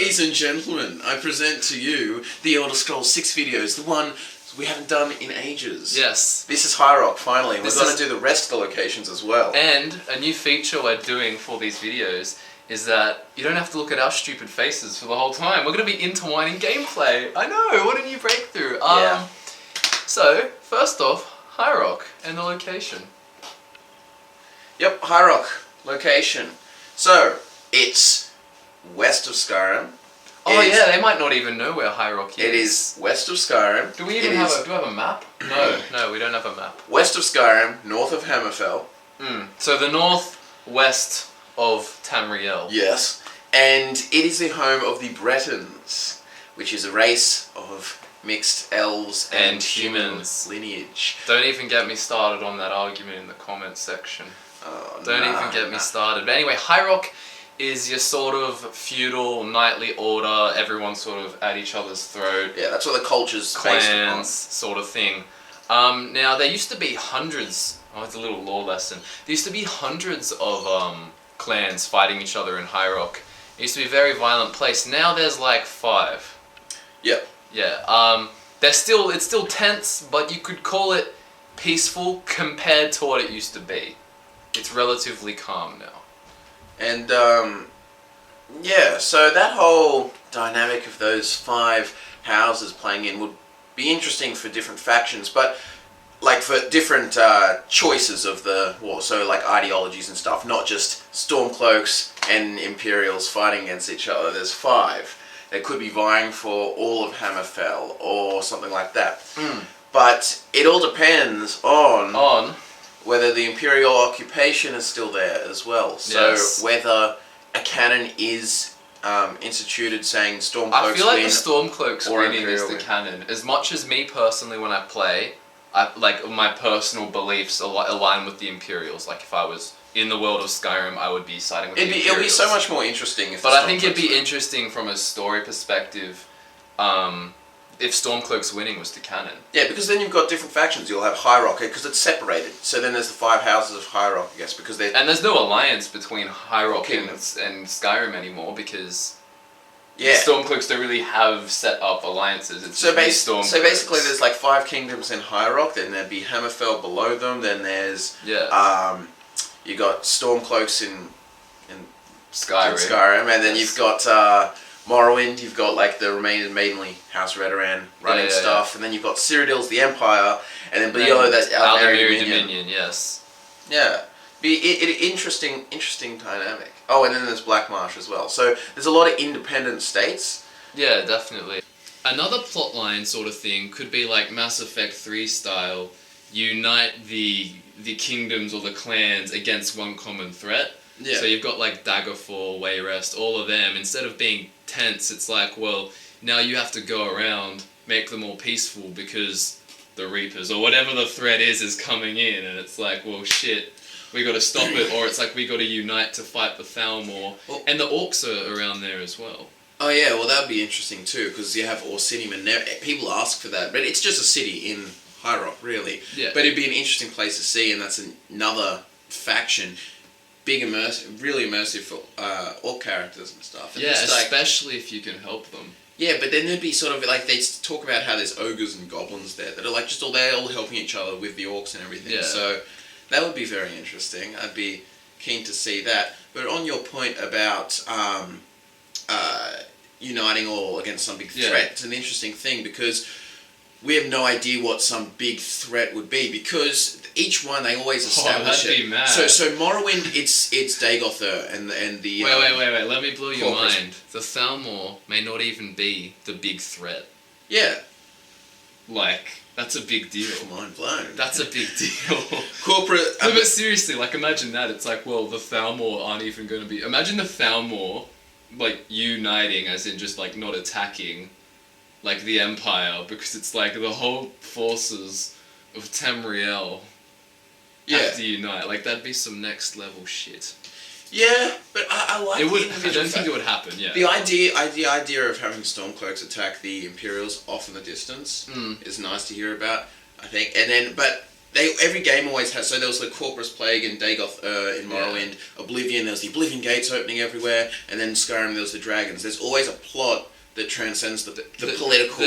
Ladies and gentlemen, I present to you the Elder Scrolls 6 videos, the one we haven't done in ages. Yes. This is High Rock, finally. We're going to do the rest of the locations as well. And a new feature we're doing for these videos is that you don't have to look at our stupid faces for the whole time. We're going to be intertwining gameplay. I know, what a new breakthrough. Yeah. So, first off, High Rock and the location. Yep, High Rock, location. So, it's west of Skyrim. Oh yeah, they might not even know where High Rock is. It is west of Skyrim. Do we even have a map? No, we don't have a map. West of Skyrim, north of Hammerfell. So the northwest of Tamriel. Yes. And it is the home of the Bretons, which is a race of mixed elves and humans lineage. Don't even get me started on that argument in the comments section. Don't even get me started. But anyway, High Rock is your sort of feudal knightly order, everyone sort of at each other's throat. Yeah, that's what the culture's based upon. Clans sort of thing. Now, there used to be hundreds, it's a little lore lesson, there used to be hundreds of clans fighting each other in High Rock. It used to be a very violent place. Now there's like 5. Yep. Yeah, it's still tense, but you could call it peaceful compared to what it used to be. It's relatively calm now. And, yeah, so that whole dynamic of those 5 houses playing in would be interesting for different factions, but, like, for different choices of the war, so, like, ideologies and stuff, not just Stormcloaks and Imperials fighting against each other. There's 5. They could be vying for all of Hammerfell, or something like that. But it all depends on whether the Imperial occupation is still there as well. So whether a canon is instituted saying Stormcloaks win. I feel like the Stormcloaks winning is the canon. As much as me personally when I play, like my personal beliefs align with the Imperials. Like if I was in the world of Skyrim, I would be siding with the Imperials. It'd be so much more interesting if But I think it'd be interesting from a story perspective, if Stormcloaks winning was the canon. Yeah, because then you've got different factions. You'll have High Rock, because it's separated. So then there's the 5 houses of High Rock, I guess, because they're... And there's no alliance between High Rock and Skyrim anymore, because the Stormcloaks don't really have set up alliances. It's so basically there's like 5 kingdoms in High Rock, then there'd be Hammerfell below them, then there's... you got Stormcloaks in Skyrim, and then you've got... Morrowind, you've got like the mainly House Redoran running stuff, and then you've got Cyrodiil's the Empire, and then below that's Aldemir Dominion. Yes. Yeah, interesting dynamic. Oh, and then there's Black Marsh as well. So there's a lot of independent states. Yeah, definitely. Another plotline sort of thing could be like Mass Effect 3 style. Unite the kingdoms or the clans against one common threat. Yeah. So you've got like Daggerfall, Wayrest, all of them. Instead of being tense, it's like, well, now you have to go around, make them all peaceful because the Reapers or whatever the threat is coming in, and it's like, well, shit, we got to stop it, or it's like we got to unite to fight the Thalmor, and the Orcs are around there as well. Oh yeah, well that'd be interesting too, because you have Orsinium, and people ask for that, but it's just a city in High Rock, really. Yeah. But it'd be an interesting place to see, and that's another faction. Big really immersive for all characters and stuff. And especially if you can help them. Yeah, but then there'd be sort of like, they talk about how there's ogres and goblins there that are like they're all helping each other with the orcs and everything. Yeah. So that would be very interesting. I'd be keen to see that. But on your point about uniting all against some big threat, it's an interesting thing because we have no idea what some big threat would be because each one they always establish that'd be mad. So Morrowind, it's Dagothr and the wait. Let me blow your mind. The Thalmor may not even be the big threat. Yeah. Like that's a big deal. Mind blown. That's a big deal. Corporate. No, but seriously, like imagine that. It's like, well, the Thalmor aren't even going to be. Imagine the Thalmor, like uniting, as in just like not attacking. Like the Empire, because it's like the whole forces of Tamriel have to unite. Like that'd be some next level shit. Yeah, but I like it. I don't think it would happen. Yeah. The idea of having Stormcloaks attack the Imperials off in the distance is nice to hear about. I think, and then but every game always has. So there was the Corpus Plague in Dagoth in Morrowind, Oblivion. There was the Oblivion gates opening everywhere, and then Skyrim there was the dragons. There's always a plot that transcends the political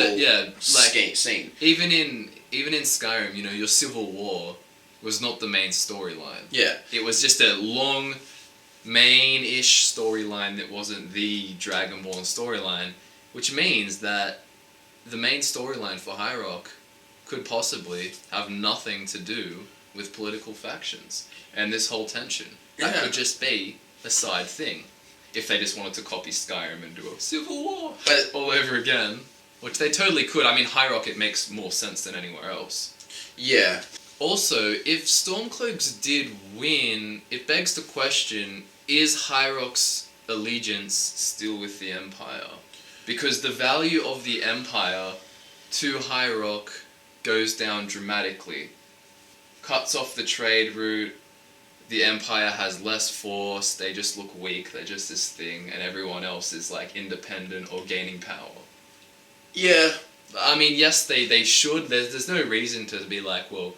scene. Even in Skyrim, you know, your Civil War was not the main storyline. Yeah, it was just a long, main-ish storyline that wasn't the Dragonborn storyline, which means that the main storyline for High Rock could possibly have nothing to do with political factions and this whole tension. That could just be a side thing. If they just wanted to copy Skyrim and do a civil war all over again, which they totally could. I mean, High Rock, it makes more sense than anywhere else. Yeah. Also, if Stormcloaks did win, it begs the question, is High Rock's allegiance still with the Empire? Because the value of the Empire to High Rock goes down dramatically. Cuts off the trade route, the Empire has less force, they just look weak, they're just this thing, and everyone else is like independent or gaining power. Yeah. I mean, yes, they should. There's no reason to be like, well,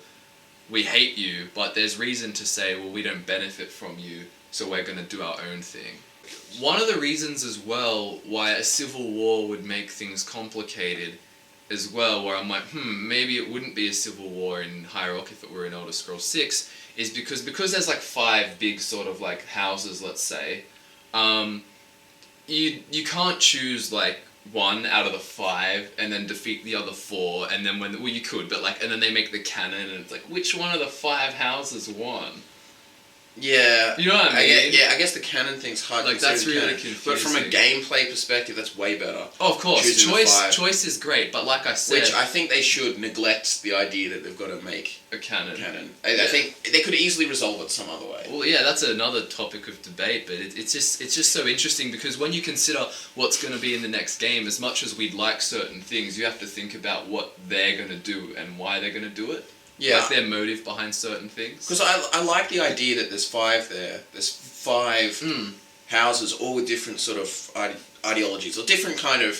we hate you, but there's reason to say, well, we don't benefit from you, so we're going to do our own thing. One of the reasons as well why a civil war would make things complicated as well, where I'm like, maybe it wouldn't be a civil war in High Rock if it were in Elder Scrolls 6, is because there's like 5 big sort of like houses, let's say, you can't choose like one out of the 5 and then defeat the other 4, and then you could, but like, and then they make the canon and it's like, which one of the 5 houses won? Yeah. You know what I mean? I guess the canon thing's hard to like, that's really confusing. But from a gameplay perspective, that's way better. Oh, of course. Choice is great, but like I said... Which I think they should neglect the idea that they've got to make a canon. I think they could easily resolve it some other way. Well, yeah, that's another topic of debate, but it's just so interesting because when you consider what's going to be in the next game, as much as we'd like certain things, you have to think about what they're going to do and why they're going to do it. Yeah. Like their motive behind certain things. Because I like the idea that there's 5 there. There's 5 houses, all with different sort of ideologies or different kind of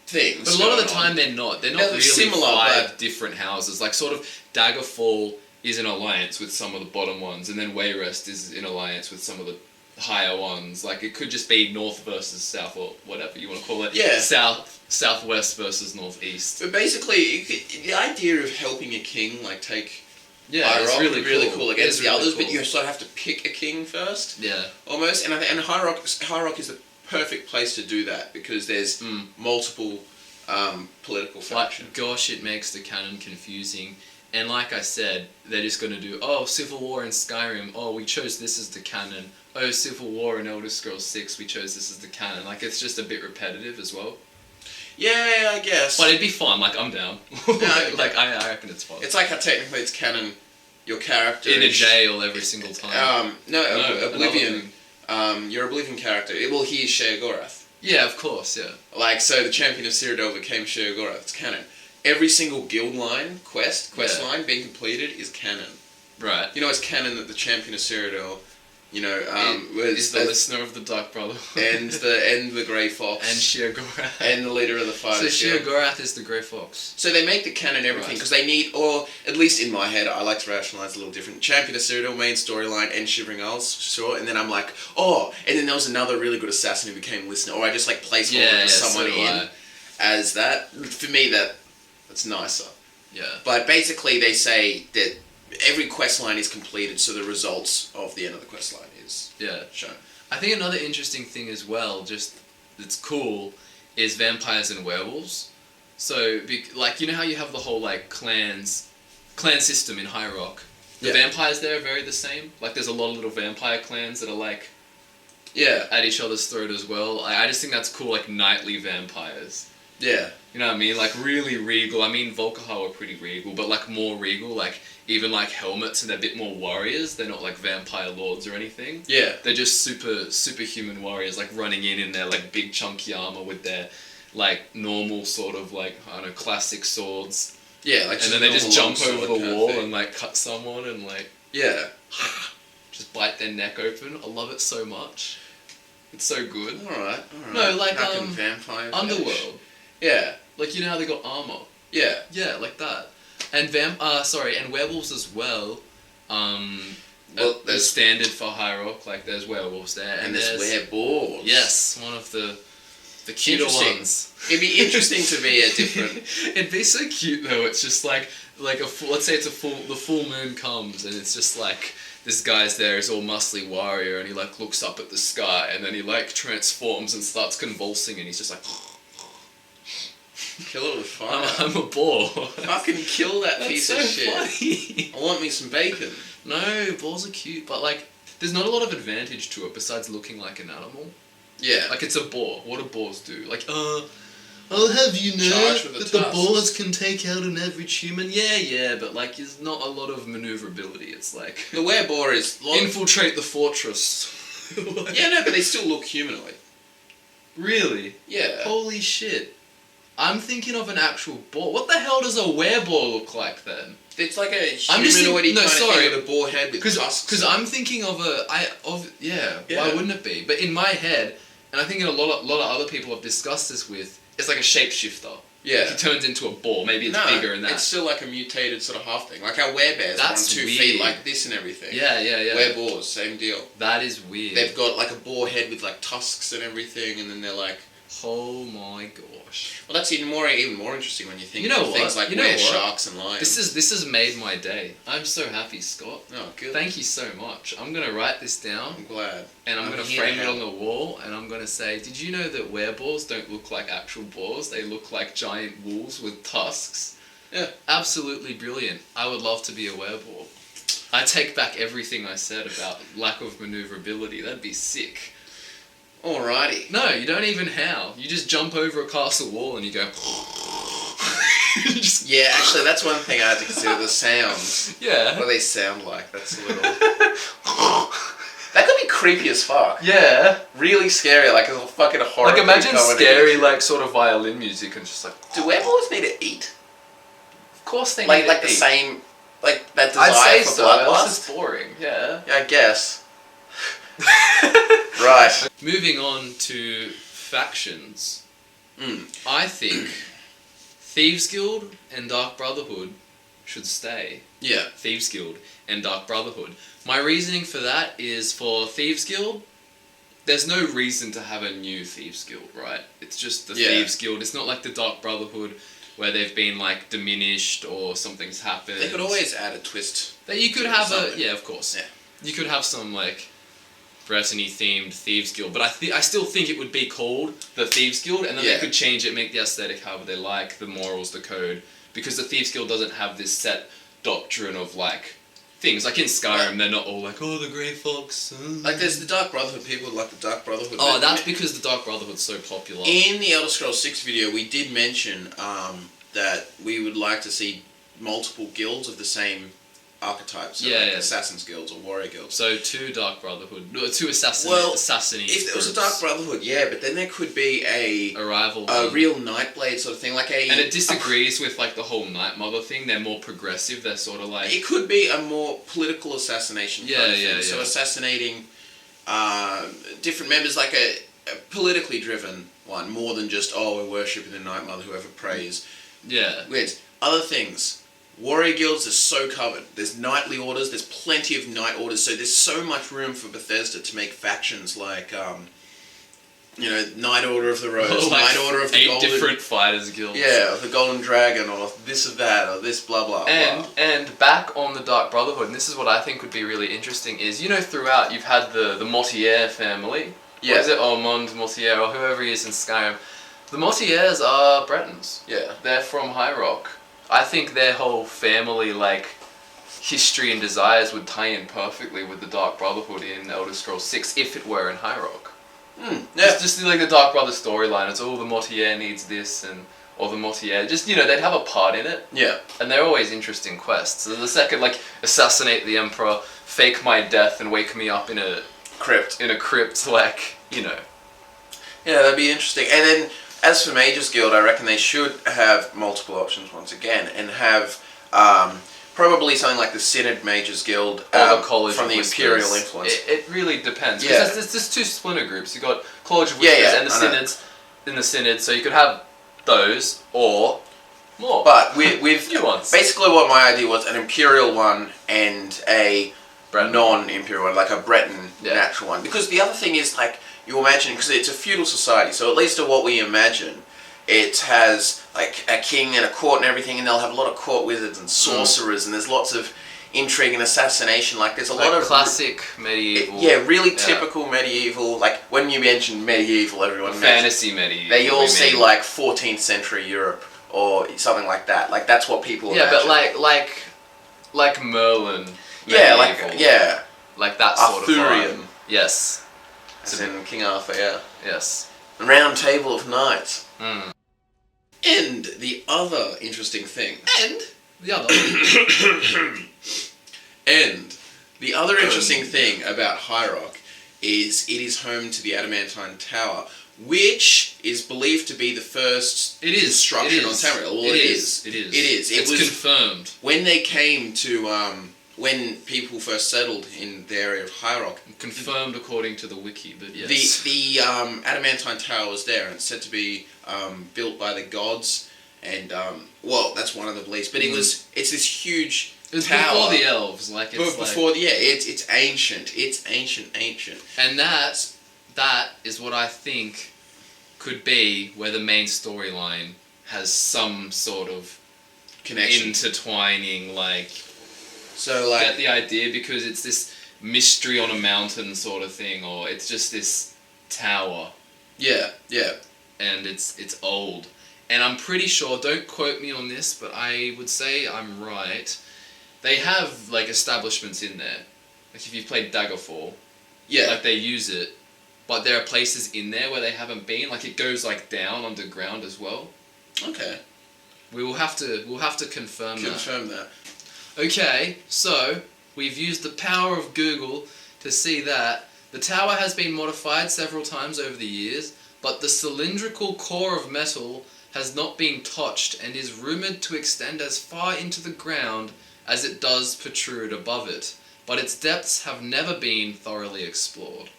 things. But a lot of the time they're not. They're not really similar, 5 different houses. Like sort of Daggerfall is in alliance with some of the bottom ones, and then Wayrest is in alliance with some of the higher ones. Like it could just be north versus south or whatever you want to call it. Yeah. Southwest versus northeast. But basically, the idea of helping a king like take High Rock is really cool against the others, cool. but you sort of have to pick a king first. Yeah. Almost, and High Rock is the perfect place to do that because there's multiple political factions. Like, gosh, it makes the canon confusing. And like I said, they're just going to do, Civil War in Skyrim, we chose this as the canon. Civil War in Elder Scrolls 6, we chose this as the canon. Like, it's just a bit repetitive as well. Yeah, I guess. But it'd be fun, like, I'm down. I reckon it's fun. It's like how technically it's canon, your character... In a jail every single time. Oblivion, your Oblivion character, he is Sheogorath. Yeah, of course, yeah. Like, so the champion of Cyrodiil became Sheogorath, it's canon. Every single guild line, quest line being completed is canon. Right. You know, it's canon that the champion of Cyrodiil, is the listener of the Dark Brotherhood. and the Grey Fox. And Sheogorath. And the leader of the Fire. So Sheogorath is the Grey Fox. So they make the canon everything, because they need, or at least in my head, I like to rationalise a little different. Champion of Cyrodiil, main storyline, and Shivering Isles, sure, and then I'm like, and then there was another really good assassin who became listener, or I just like placeholder someone as that. For me, that's nicer. Yeah. But basically they say that every quest line is completed, so the results of the end of the quest line is shown. I think another interesting thing as well, just that's cool, is vampires and werewolves. So, like, you know how you have the whole, like, clan system in High Rock? The vampires there are very the same. Like, there's a lot of little vampire clans that are, like, at each other's throat as well. I just think that's cool, like, knightly vampires. Yeah. You know what I mean? Like, really regal. I mean, Volkihar are pretty regal, but, like, more regal. Like, even, like, helmets, and they're a bit more warriors. They're not, like, vampire lords or anything. Yeah. They're just superhuman warriors, like, running in their, like, big chunky armor with their, like, normal sort of, like, I don't know, classic swords. Yeah, like, and then they just jump over the wall and, like, cut someone and, like... Yeah. Just bite their neck open. I love it so much. It's so good. Alright. No, like, vampire Underworld. Yeah. Like, you know how they got armor? Yeah. Yeah, like that. And and werewolves as well. Well, there's standard for High Rock, like there's werewolves there, and there's werewolves. Yes, one of the cuter ones. It'd be interesting to be a different. It'd be so cute though. It's just like let's say the full moon comes and it's just like this guy's there, he's all muscly warrior, and he like looks up at the sky, and then he like transforms and starts convulsing, and he's just like. Kill it with fire. I'm a boar. Fucking kill that piece of shit. Funny. I want me some bacon. No, boars are cute, but like, there's not a lot of advantage to it besides looking like an animal. Yeah. Like, it's a boar. What do boars do? Like, I'll have you know that the boars can take out an average human. Yeah, but like, there's not a lot of maneuverability. It's like the wereboar is infiltrate the fortress. Yeah, no, but they still look humanoid. Really? Yeah. Holy shit. I'm thinking of an actual boar. What the hell does a wereboar look like then? It's like a humanoid-y kind of thing with a boar head with tusks. Because I'm thinking of why wouldn't it be? But in my head, and I think in a lot of other people I've discussed this with, it's like a shapeshifter. Yeah. Like he turns into a boar. Maybe it's bigger than that. It's still like a mutated sort of half thing. Like our werebears are on 2 feet like this and everything. Yeah. Wereboars, same deal. That is weird. They've got like a boar head with like tusks and everything, and then they're like... Oh my gosh. Well, that's even more interesting when you think of things like sharks and lions. This has made my day. I'm so happy, Scott. Oh, good. Thank you so much. I'm going to write this down. I'm glad. And I'm going to frame it on the wall, and I'm going to say, did you know that wereboars don't look like actual boars? They look like giant wolves with tusks. Yeah. Absolutely brilliant. I would love to be a wereboar. I take back everything I said about lack of maneuverability. That'd be sick. Alrighty. No, you don't even howl. You just jump over a castle wall and you go... Yeah, actually, that's one thing I had to consider, the sounds. Yeah. What they sound like, that's a little... That could be creepy as fuck. Yeah. Really scary, like a fucking horror. Like imagine scary, like, sort of violin music and just like... Do werewolves need to eat? Of course they need to eat. Like the same... Like, that desire I'd say for bloodlust? It's boring, yeah. Yeah, I guess. Right. Moving on to factions. I think Thieves Guild and Dark Brotherhood should stay. Yeah. Thieves Guild and Dark Brotherhood. My reasoning for that is for Thieves Guild, there's no reason to have a new Thieves Guild, right? It's just the Thieves Guild. It's not like the Dark Brotherhood where they've been like diminished or something's happened. They could always add a twist. That you could have yeah, of course. Yeah. You could have some like Brittany themed Thieves Guild, but I still think it would be called the Thieves Guild, and then they could change it, make the aesthetic however they like, the morals, the code, because the Thieves Guild doesn't have this set doctrine of like things like in Skyrim. They're not all like, oh, the Grey Fox. Like there's the Dark Brotherhood people like the Dark Brotherhood. Oh, that's because the Dark Brotherhood's so popular. In the Elder Scrolls 6 video, we did mention that we would like to see multiple guilds of the same archetypes, so like Assassin's Guilds or Warrior Guilds. So 2 Dark Brotherhood, 2 assassinate. If there was a Dark Brotherhood, but then there could be a rival, a real Nightblade sort of thing, like a. And it disagrees with like the whole Night Mother thing. They're more progressive. They're sort of like. It could be a more political assassination. So assassinating different members, like a politically driven one, more than just we're worshipping the Night Mother, whoever prays. Yeah. Whereas other things. Warrior guilds are so covered. There's knightly orders. There's plenty of knight orders. So there's so much room for Bethesda to make factions like, Knight Order of the Rose, Knight Order of the 8 Golden... different fighters guilds. Yeah, the Golden Dragon, or this or that, or this blah blah blah. And back on the Dark Brotherhood, and this is what I think would be really interesting, is, throughout you've had the Mortier family. Yeah. What is it? Ormond Mortier, or whoever he is in Skyrim. The Mortiers are Bretons. Yeah. They're from High Rock. I think their whole family, like, history and desires would tie in perfectly with the Dark Brotherhood in Elder Scrolls 6 if it were in High Rock. Just like the Dark Brother storyline, it's the Mortier needs this, or the Mortier, they'd have a part in it. Yeah. And they're always interesting quests. So the second, like, assassinate the Emperor, fake my death and wake me up in a crypt, like, Yeah, that'd be interesting. And then, as for Mages Guild, I reckon they should have multiple options once again, and have probably something like the Synod Mages Guild or the College from of the Whispers. Imperial influence. It really depends. Because there's 2 splinter groups. You've got College of Whispers and the Synods in the Synod, so you could have those, or More. But with nuance. Basically what my idea was, an Imperial one and a non-Imperial one, like a Breton natural one. Because the other thing is, like, you imagine, because it's a feudal society, so at least of what we imagine, it has, like, a king and a court and everything, and they'll have a lot of court wizards and sorcerers, and there's lots of intrigue and assassination. Like, there's a lot of classic medieval. Yeah, really typical medieval. Like, when you mention medieval, everyone fantasy medieval. They all see like 14th century Europe or something like that. Like, that's what people imagine. But like Merlin. Yeah, medieval. Like that sort Arthurian. of vibe. Yes. As in King Arthur, yeah. Yes. Round Table of Knights. Mm. And the other interesting thing. And the other interesting thing about High Rock is it is home to the Adamantine Tower, which is believed to be the first construction on Tamriel. Well, it is. It was confirmed. When they came to, when people first settled in the area of High Rock. Confirmed according to the wiki, but yes. The Adamantine Tower was there, and it's said to be built by the gods, and, well, that's one of the beliefs, but it's this huge It's tower. before the elves, like it's it's ancient. It's ancient. And that is what I think could be where the main storyline has some sort of connection, intertwining, like. So, like, get the idea, because it's this mystery on a mountain sort of thing, or it's just this tower. Yeah. And it's old, and I'm pretty sure. Don't quote me on this, but I would say I'm right. They have, like, establishments in there. Like, if you've played Daggerfall, like, they use it. But there are places in there where they haven't been. Like, it goes, like, down underground as well. Okay. We'll have to confirm that. Confirm that. Okay, so we've used the power of Google to see that the tower has been modified several times over the years, but the cylindrical core of metal has not been touched and is rumoured to extend as far into the ground as it does protrude above it, but its depths have never been thoroughly explored.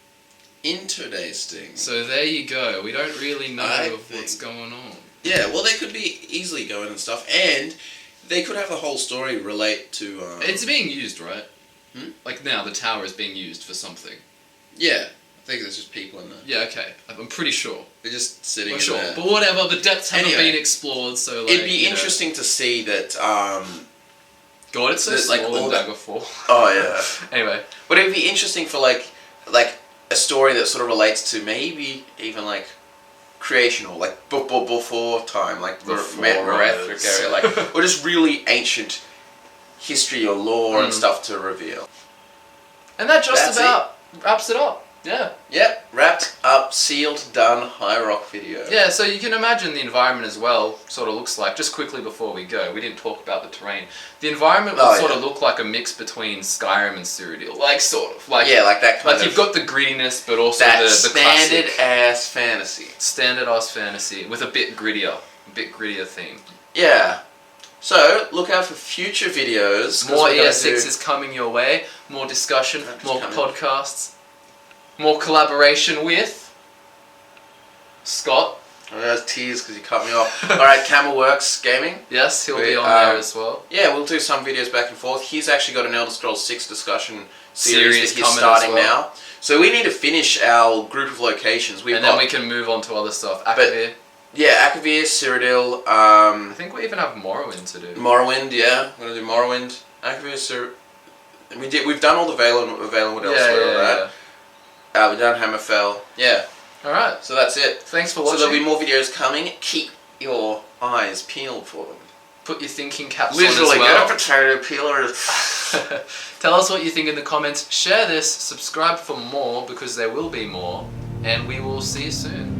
Interesting. So there you go. We don't really know what's going on. Yeah, well, they could be easily going and stuff, and they could have the whole story relate to... It's being used, right? Like, now the tower is being used for something. Yeah. I think there's just people in there. Yeah, okay. I'm pretty sure. They're just sitting in sure. there. But whatever, the depths haven't been explored, so, like, it'd be interesting to see that, God, it's so small in Daggerfall. Oh, yeah. Anyway. But it'd be interesting for, like a story that sort of relates to maybe even, like, creation, or, like, before time, like, the Merethric area, like, or just really ancient history or lore and stuff to reveal. And that just about wraps it up. Yeah. Yep, wrapped up, sealed, done, High Rock video. Yeah, so you can imagine the environment as well sort of looks like, just quickly before we go, we didn't talk about the terrain. The environment will sort of look like a mix between Skyrim and Cyrodiil, like, sort of. Like, yeah, like that kind of... Like, you've got the grittiness, but also that the standard-ass fantasy. Standard-ass fantasy, with a bit grittier theme. Yeah. So, look out for future videos. More ES6 is coming your way, more discussion, more podcasts. More collaboration with Scott. Oh, there's tears because you cut me off. Alright, Camelworks Gaming. Yes, he'll be on there as well. Yeah, we'll do some videos back and forth. He's actually got an Elder Scrolls 6 discussion series that he's coming starting now. So we need to finish our group of locations. Then we can move on to other stuff. Akavir. Yeah, Akavir, Cyrodiil. I think we even have Morrowind to do. Morrowind, yeah. We're going to do Morrowind. Akavir, Cyrodiil. We've done all the Vale and what else? Yeah. We've done Hammerfell. Yeah. Alright. So that's it. Thanks for watching. So there'll be more videos coming. Keep your eyes peeled for them. Put your thinking caps on as well. Literally, get a potato peeler. Tell us what you think in the comments. Share this. Subscribe for more, because there will be more. And we will see you soon.